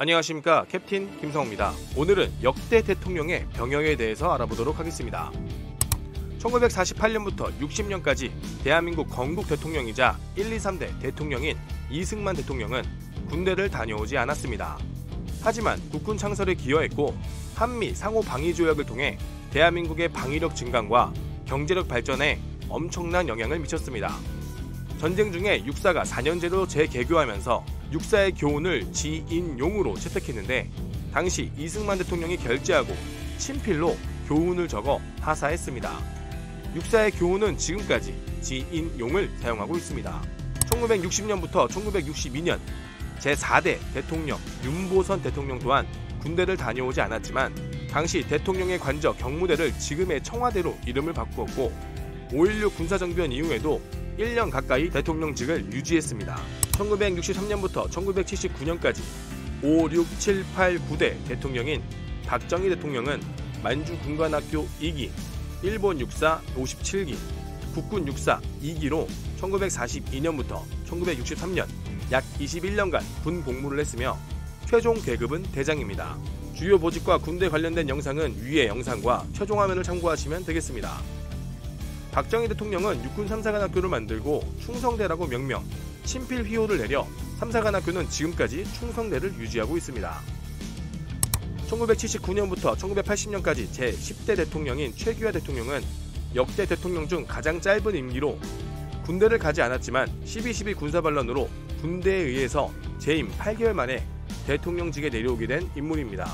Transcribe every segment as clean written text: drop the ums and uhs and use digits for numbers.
안녕하십니까, 캡틴 김성호입니다. 오늘은 역대 대통령의 병역에 대해서 알아보도록 하겠습니다. 1948년부터 60년까지 대한민국 건국 대통령이자 1, 2, 3대 대통령인 이승만 대통령은 군대를 다녀오지 않았습니다. 하지만 국군 창설에 기여했고 한미 상호 방위 조약을 통해 대한민국의 방위력 증강과 경제력 발전에 엄청난 영향을 미쳤습니다. 전쟁 중에 육사가 4년제로 재개교하면서 육사의 교훈을 지인용으로 채택했는데, 당시 이승만 대통령이 결재하고 친필로 교훈을 적어 하사했습니다. 육사의 교훈은 지금까지 지인용을 사용하고 있습니다. 1960년부터 1962년 제4대 대통령 윤보선 대통령 또한 군대를 다녀오지 않았지만 당시 대통령의 관저 경무대를 지금의 청와대로 이름을 바꾸었고 5.16 군사정변 이후에도 1년 가까이 대통령직을 유지했습니다. 1963년부터 1979년까지 5, 6, 7, 8, 9대 대통령인 박정희 대통령은 만주 군관학교 2기, 일본 육사 57기, 국군 육사 2기로 1942년부터 1963년 약 21년간 군 복무를 했으며 최종 계급은 대장입니다. 주요 보직과 군대 관련된 영상은 위의 영상과 최종 화면을 참고하시면 되겠습니다. 박정희 대통령은 육군 3사관학교를 만들고 충성대라고 명명, 친필 휘호를 내려 3사관학교는 지금까지 충성대를 유지하고 있습니다. 1979년부터 1980년까지 제10대 대통령인 최규하 대통령은 역대 대통령 중 가장 짧은 임기로 군대를 가지 않았지만 12.12 군사반란으로 군대에 의해서 재임 8개월 만에 대통령직에 내려오게 된 인물입니다.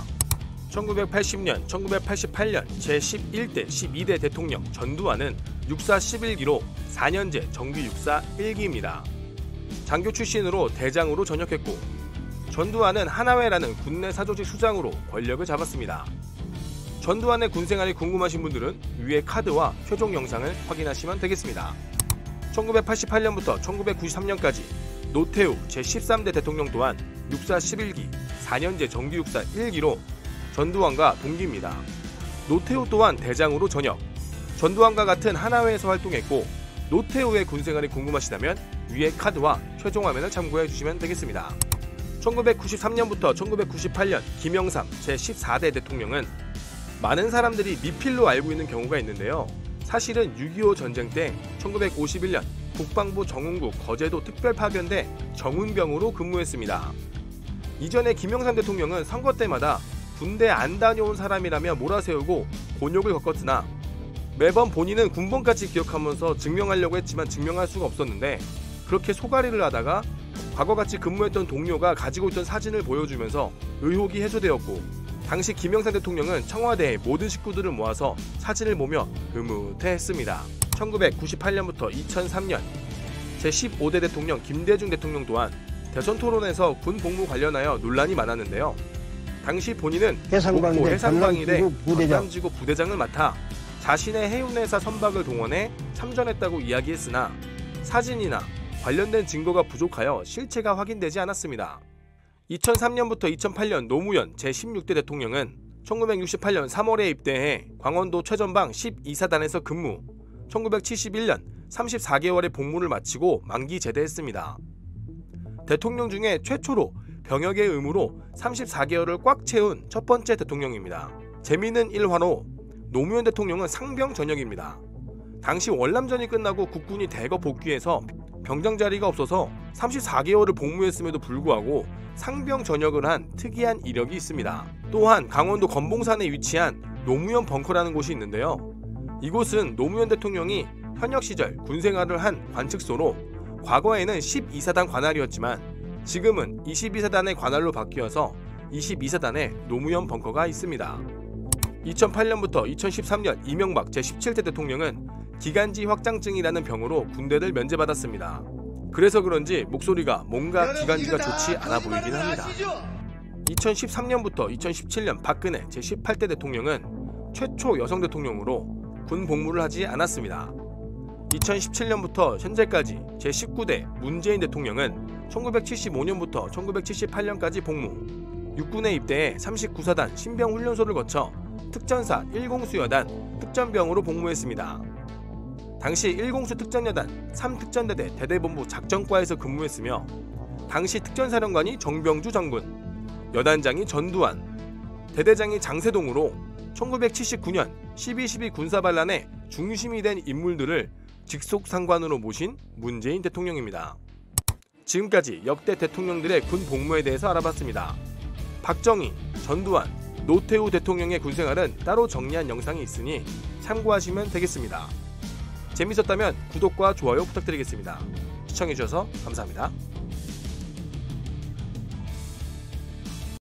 1980년, 1988년 제11대, 12대 대통령 전두환은 육사 11기로 4년제 정규 육사 1기입니다. 장교 출신으로 대장으로 전역했고 전두환은 하나회라는 군내 사조직 수장으로 권력을 잡았습니다. 전두환의 군생활이 궁금하신 분들은 위의 카드와 최종 영상을 확인하시면 되겠습니다. 1988년부터 1993년까지 노태우 제13대 대통령 또한 육사 11기, 4년제 정규 육사 1기로 전두환과 동기입니다. 노태우 또한 대장으로 전역, 전두환과 같은 하나회에서 활동했고 노태우의 군생활이 궁금하시다면 위의 카드와 최종 화면을 참고해 주시면 되겠습니다. 1993년부터 1998년 김영삼 제14대 대통령은 많은 사람들이 미필로 알고 있는 경우가 있는데요. 사실은 6.25 전쟁 때 1951년 국방부 정운국 거제도 특별파견대 정운병으로 근무했습니다. 이전에 김영삼 대통령은 선거 때마다 군대 안 다녀온 사람이라며 몰아세우고 곤욕을 겪었으나 매번 본인은 군번까지 기억하면서 증명하려고 했지만 증명할 수가 없었는데, 그렇게 소가리를 하다가 과거같이 근무했던 동료가 가지고 있던 사진을 보여주면서 의혹이 해소되었고, 당시 김영삼 대통령은 청와대의 모든 식구들을 모아서 사진을 보며 흐뭇해했습니다. 1998년부터 2003년 제15대 대통령 김대중 대통령 또한 대선 토론에서 군 복무 관련하여 논란이 많았는데요. 당시 본인은 목포 해상방위대 전남지구 부대장을 맡아 자신의 해운회사 선박을 동원해 참전했다고 이야기했으나 사진이나 관련된 증거가 부족하여 실체가 확인되지 않았습니다. 2003년부터 2008년 노무현 제16대 대통령은 1968년 3월에 입대해 광원도 최전방 12사단에서 근무, 1971년 34개월의 복무를 마치고 만기 제대했습니다. 대통령 중에 최초로 병역의 의무로 34개월을 꽉 채운 첫 번째 대통령입니다. 재미있는 일화로 노무현 대통령은 상병 전역입니다. 당시 월남전이 끝나고 국군이 대거 복귀해서 병장 자리가 없어서 34개월을 복무했음에도 불구하고 상병 전역을 한 특이한 이력이 있습니다. 또한 강원도 건봉산에 위치한 노무현 벙커라는 곳이 있는데요. 이곳은 노무현 대통령이 현역 시절 군생활을 한 관측소로 과거에는 12사단 관할이었지만 지금은 22사단의 관할로 바뀌어서 22사단에 노무현 벙커가 있습니다. 2008년부터 2013년 이명박 제17대 대통령은 기관지 확장증이라는 병으로 군대를 면제받았습니다. 그래서 그런지 목소리가 뭔가 기관지가 좋지 않아 보이긴 합니다. 2013년부터 2017년 박근혜 제18대 대통령은 최초 여성 대통령으로 군 복무를 하지 않았습니다. 2017년부터 현재까지 제19대 문재인 대통령은 1975년부터 1978년까지 복무, 육군에 입대해 39사단 신병훈련소를 거쳐 특전사 1공수여단 특전병으로 복무했습니다. 당시 1공수 특전여단 3특전대대 대대본부 작전과에서 근무했으며 당시 특전사령관이 정병주 장군, 여단장이 전두환, 대대장이 장세동으로 1979년 12.12 군사반란의 중심이 된 인물들을 직속상관으로 모신 문재인 대통령입니다. 지금까지 역대 대통령들의 군 복무에 대해서 알아봤습니다. 박정희, 전두환, 노태우 대통령의 군생활은 따로 정리한 영상이 있으니 참고하시면 되겠습니다. 재밌었다면 구독과 좋아요 부탁드리겠습니다. 시청해주셔서 감사합니다.